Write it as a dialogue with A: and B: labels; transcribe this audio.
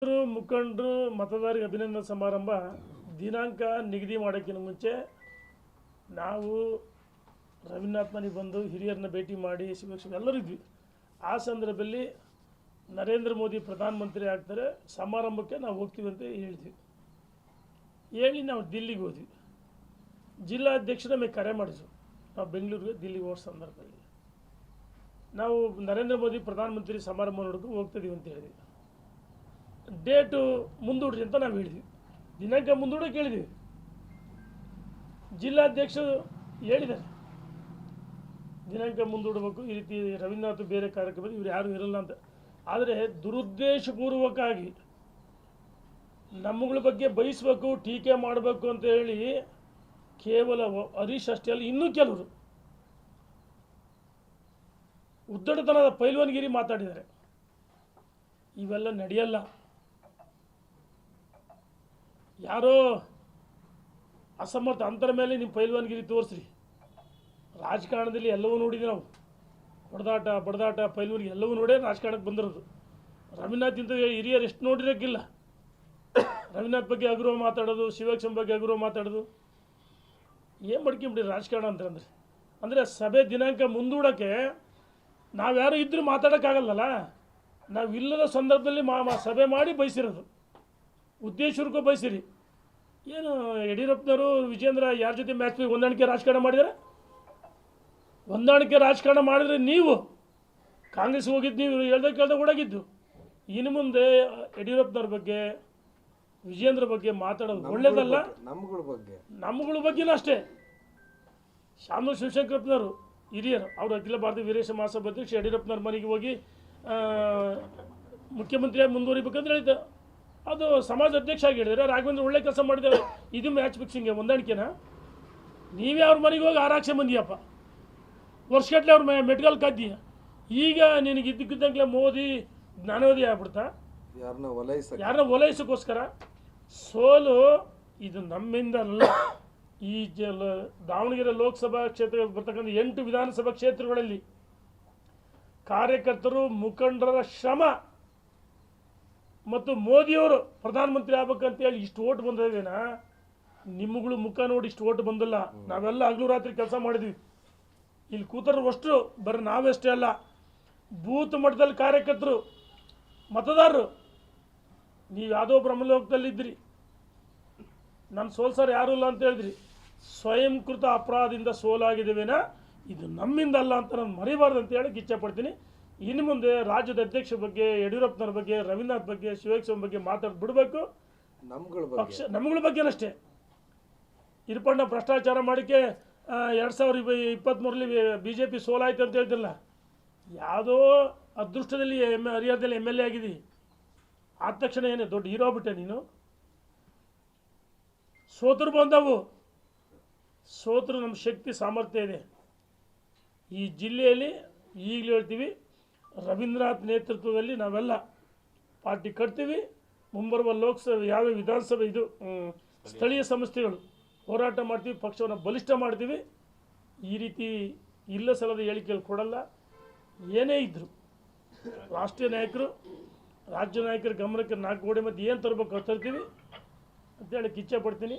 A: ಮುಖಂಡರು ಮತದಾರರಿಗೆ ಅಭಿನಂದನಾ ಸಮಾರಂಭ ದಿನಾಂಕ ನಿಗದಿ ಮಾಡೋಕ್ಕಿಂತ ಮುಂಚೆ ನಾವು ರವೀಂದ್ರನಾಥ್ ಮನೆಗೆ ಬಂದು ಹಿರಿಯರನ್ನ ಭೇಟಿ ಮಾಡಿ ಎಲ್ಲರೂ ಇದ್ವಿ. ಆ ಸಂದರ್ಭದಲ್ಲಿ ನರೇಂದ್ರ ಮೋದಿ ಪ್ರಧಾನಮಂತ್ರಿ ಆಗ್ತಾರೆ, ಸಮಾರಂಭಕ್ಕೆ ನಾವು ಹೋಗ್ತೀವಿ ಅಂತ ಹೇಳಿದ್ವಿ. ಹೇಳಿ ನಾವು ದಿಲ್ಲಿಗೆ ಹೋದ್ವಿ. ಜಿಲ್ಲಾಧ್ಯಕ್ಷರು ನಮಗೆ ಕರೆ ಮಾಡಿದ್ರು. ನಾವು ಬೆಂಗಳೂರಿಗೆ ದಿಲ್ಲಿಗೆ ಹೋಗೋ ಸಂದರ್ಭದಲ್ಲಿ ನಾವು ನರೇಂದ್ರ ಮೋದಿ ಪ್ರಧಾನಮಂತ್ರಿ ಸಮಾರಂಭ ನೋಡೋಕೆ ಹೋಗ್ತಿದ್ದೀವಿ ಅಂತ ಹೇಳಿದ್ವಿ. ಡೇಟು ಮುಂದೂಡ್ರಿ ಅಂತ ನಾವು ಹೇಳಿದ್ವಿ. ದಿನಾಂಕ ಮುಂದೂಡೋಕೆ ಹೇಳಿದ್ವಿ. ಜಿಲ್ಲಾಧ್ಯಕ್ಷರು ಹೇಳಿದ್ದಾರೆ ದಿನಾಂಕ ಮುಂದೂಡಬೇಕು, ಈ ರೀತಿ ರವೀಂದ್ರನಾಥ್ ಬೇರೆ ಕಾರ್ಯಕ್ರಮ ಇವ್ರು ಯಾರು ಇರಲ್ಲ ಅಂತ. ಆದರೆ ದುರುದ್ದೇಶಪೂರ್ವಕವಾಗಿ ನಮ್ಮಗಳ ಬಗ್ಗೆ ಬಯಸಬೇಕು, ಟೀಕೆ ಮಾಡಬೇಕು ಅಂತ ಹೇಳಿ ಕೇವಲ ಹರೀಶ್ ಅಷ್ಟೇ ಅಲ್ಲ, ಇನ್ನೂ ಕೆಲವರು ಉದ್ದಟತನದ ಪೈಲ್ವಾನ್ಗಿರಿ ಮಾತಾಡಿದ್ದಾರೆ. ಇವೆಲ್ಲ ನಡೆಯಲ್ಲ. ಯಾರೋ ಅಸಮರ್ಥ ಅಂತರ ಮೇಲೆ ನಿಮ್ಮ ಪೈಲ್ವಾನ್ಗಿರಿ ತೋರಿಸ್ರಿ. ರಾಜಕಾರಣದಲ್ಲಿ ಎಲ್ಲವೂ ನೋಡಿದ್ವಿ ನಾವು. ಹೊಡೆದಾಟ ಬಡದಾಟ ಪೈಲ್ವಾನ್ಗೆ ಎಲ್ಲವೂ ನೋಡೇ ರಾಜಕಾರಣಕ್ಕೆ ಬಂದಿರೋದು. ರವೀಂದ್ರನಾಥ್ ಇಂಥ ಹಿರಿಯರು ಎಷ್ಟು ನೋಡಿರೋಕ್ಕಿಲ್ಲ. ರವೀಂದ್ರನಾಥ್ ಬಗ್ಗೆ ಅಗೌರವ ಮಾತಾಡೋದು, ಶಿವಕ್ಷಮ್ ಬಗ್ಗೆ ಅಗೌರವ ಮಾತಾಡೋದು, ಏನು ಮಡ್ಕೊಂಬಿಡಿ ರಾಜಕಾರಣ ಅಂತಂದ್ರೆ. ಅಂದರೆ ಸಭೆ ದಿನಾಂಕ ಮುಂದೂಡೋಕ್ಕೆ ನಾವ್ಯಾರು ಇದ್ದರೂ ಮಾತಾಡೋಕ್ಕಾಗಲ್ಲಲ್ಲ. ನಾವು ಇಲ್ಲದ ಸಂದರ್ಭದಲ್ಲಿ ಸಭೆ ಮಾಡಿ ಬಯಸಿರೋದು. ಉದ್ದೇಶಕ್ಕೂ ಬಯಸಿರಿ. ಏನು ಯಡಿಯೂರಪ್ಪನವರು ವಿಜೇಂದ್ರ ಯಾರ ಜೊತೆ ಮ್ಯಾಚ್ ಹೊಂದಾಣಿಕೆ ರಾಜಕಾರಣ ಮಾಡಿದ್ದಾರೆ? ಹೊಂದಾಣಿಕೆ ರಾಜಕಾರಣ ಮಾಡಿದರೆ ನೀವು ಕಾಂಗ್ರೆಸ್ ಹೋಗಿದ್ದು, ನೀವು ಕೇಳ್ದಾಗ ಓಡಾಗಿದ್ದು. ಇನ್ನು ಮುಂದೆ ಯಡಿಯೂರಪ್ಪನವ್ರ ಬಗ್ಗೆ ವಿಜೇಂದ್ರ ಬಗ್ಗೆ ಮಾತಾಡೋದು ಒಳ್ಳೇದಲ್ಲ. ನಮ್ಮಗಳ ಬಗ್ಗೆನೂ ಅಷ್ಟೇ. ಶಾಮನೂರು ಶಿವಶಂಕರಪ್ಪನವರು ಹಿರಿಯರು, ಅವರು ಅಖಿಲ ಭಾರತ ವೀರಶೈವ ಮಹಾಸಭಾ ಅಧ್ಯಕ್ಷ. ಯಡಿಯೂರಪ್ಪನವ್ರ ಮನೆಗೆ ಹೋಗಿ ಮುಖ್ಯಮಂತ್ರಿಯಾಗಿ ಮುಂದುವರಿಬೇಕಂತ ಹೇಳಿದ್ದ. ಅದು ಸಮಾಜ ಅಧ್ಯಕ್ಷ ಆಗಿ ಹೇಳಿದರೆ ರಾಘವೇಂದ್ರ ಒಳ್ಳೆ ಕೆಲಸ ಮಾಡಿದ್ದೇವೆ. ಇದು ಮ್ಯಾಚ್ ಫಿಕ್ಸಿಂಗ್ ಹೊಂದಾಣಿಕೆನ. ನೀವೇ ಅವ್ರ ಮನೆಗೆ ಹೋಗಿ ಆರಾಕ್ಷೆ ಬಂದಿಯಪ್ಪ, ವರ್ಷಗಟ್ಟಲೆ ಅವ್ರ ಮೆಟ್ಗಲ್ ಕದ್ದೀಯ. ಈಗ ನಿನಗೆ ಇದ್ದಕ್ಕಿದ್ದಂಗೆ ಮೋದಿ ಜ್ಞಾನೋದಯ ಆಗ್ಬಿಡ್ತಾ, ಯಾರನ್ನ ಓಲೈಸೋಕ್ಕೋಸ್ಕರ. ಸೋಲು ಇದು ನಮ್ಮಿಂದ ಅಲ್ಲ. ಈ ದಾವಣಗೆರೆ ಲೋಕಸಭಾ ಕ್ಷೇತ್ರ ಬರ್ತಕ್ಕಂಥ 8 ವಿಧಾನಸಭಾ ಕ್ಷೇತ್ರಗಳಲ್ಲಿ ಕಾರ್ಯಕರ್ತರು ಮುಖಂಡರ ಶ್ರಮ ಮತ್ತು ಮೋದಿಯವರು ಪ್ರಧಾನಮಂತ್ರಿ ಆಗ್ಬೇಕಂತೇಳಿ ಇಷ್ಟು ಓಟ್ ಬಂದಿದ್ದೇನಾ? ನಿಮ್ಮಗಳು ಮುಖ ನೋಡಿ ಇಷ್ಟು ಓಟ್ ಬಂದಿಲ್ಲ. ನಾವೆಲ್ಲ ಹಗಲು ರಾತ್ರಿ ಕೆಲಸ ಮಾಡಿದ್ವಿ. ಇಲ್ಲಿ ಕೂತರು ಅಷ್ಟು ಬರೀ ನಾವಷ್ಟೇ ಅಲ್ಲ, ಬೂತ್ ಮಟ್ಟದಲ್ಲಿ ಕಾರ್ಯಕರ್ತರು, ಮತದಾರರು. ನೀವು ಯಾವುದೋ ಬ್ರಹ್ಮಲೋಕದಲ್ಲಿದ್ದಿರಿ, ನನ್ನ ಸೋಲ್ಸರ್ ಯಾರೂ ಇಲ್ಲ ಅಂತ ಹೇಳಿದ್ರಿ. ಸ್ವಯಂಕೃತ ಅಪರಾಧದಿಂದ ಸೋಲಾಗಿದ್ದೇವೇನಾ, ಇದು ನಮ್ಮಿಂದ ಅಲ್ಲ ಅಂತ ನಾನು ಮರಿಬಾರ್ದು ಅಂತ ಹೇಳಕ್ಕೆ ಇಚ್ಛೆಪಡ್ತೀನಿ. ಇನ್ನು ಮುಂದೆ ರಾಜ್ಯದ ಅಧ್ಯಕ್ಷ ಬಗ್ಗೆ, ಯಡಿಯೂರಪ್ಪನವ್ರ ಬಗ್ಗೆ, ರವೀಂದ್ರನಾಥ್ ಬಗ್ಗೆ, ಶಿವಕ್ಷಮ್ ಬಗ್ಗೆ ಮಾತಾಡ್ಬಿಡ್ಬೇಕು. ನಮ್ಮಗಳ ಬಗ್ಗೆನಷ್ಟೇ. ಇರ್ಪಣ್ಣ ಭ್ರಷ್ಟಾಚಾರ ಮಾಡೋಕ್ಕೆ 2023ರಲ್ಲಿ BJP ಸೋಲಾಯ್ತು ಅಂತ ಹೇಳ್ತಿಲ್ಲ. ಯಾವುದೋ ಅದೃಷ್ಟದಲ್ಲಿ ಹರಿಹರದಲ್ಲಿ MLA ಆಗಿದ್ದೀವಿ. ಆದ ತಕ್ಷಣ ಏನೇ ದೊಡ್ಡ ಹೀರೋ ಆಗ್ಬಿಟ್ಟೆ ನೀನು? ಸೋತರು ಬಂದವು. ಸೋತರು ನಮ್ಮ ಶಕ್ತಿ ಸಾಮರ್ಥ್ಯ ಇದೆ. ಈ ಜಿಲ್ಲೆಯಲ್ಲಿ ಈಗಲೂ ಹೇಳ್ತೀವಿ, ರವೀಂದ್ರನಾಥ್ ನೇತೃತ್ವದಲ್ಲಿ ನಾವೆಲ್ಲ ಪಾರ್ಟಿ ಕಟ್ತೀವಿ. ಮುಂಬರುವ ಲೋಕಸಭೆ ಯಾವ ವಿಧಾನಸಭೆ ಇದು ಸ್ಥಳೀಯ ಸಂಸ್ಥೆಗಳು ಹೋರಾಟ ಮಾಡ್ತೀವಿ, ಪಕ್ಷವನ್ನು ಬಲಿಷ್ಠ ಮಾಡ್ತೀವಿ. ಈ ರೀತಿ ಇಲ್ಲ ಸಲದ ಹೇಳಿಕೆಗಳು ಕೊಡಲ್ಲ. ಏನೇ ಇದ್ದರು ರಾಷ್ಟ್ರೀಯ ನಾಯಕರು, ರಾಜ್ಯ ನಾಯಕರ ಗಮನಕ್ಕೆ 4 ಗೋಡೆ ಮಧ್ಯೆ ಏನು ತರಬೇಕು ತರ್ತೀವಿ ಅಂತ ಹೇಳಕ್ಕೆ ಇಚ್ಛೆ ಪಡ್ತೀನಿ.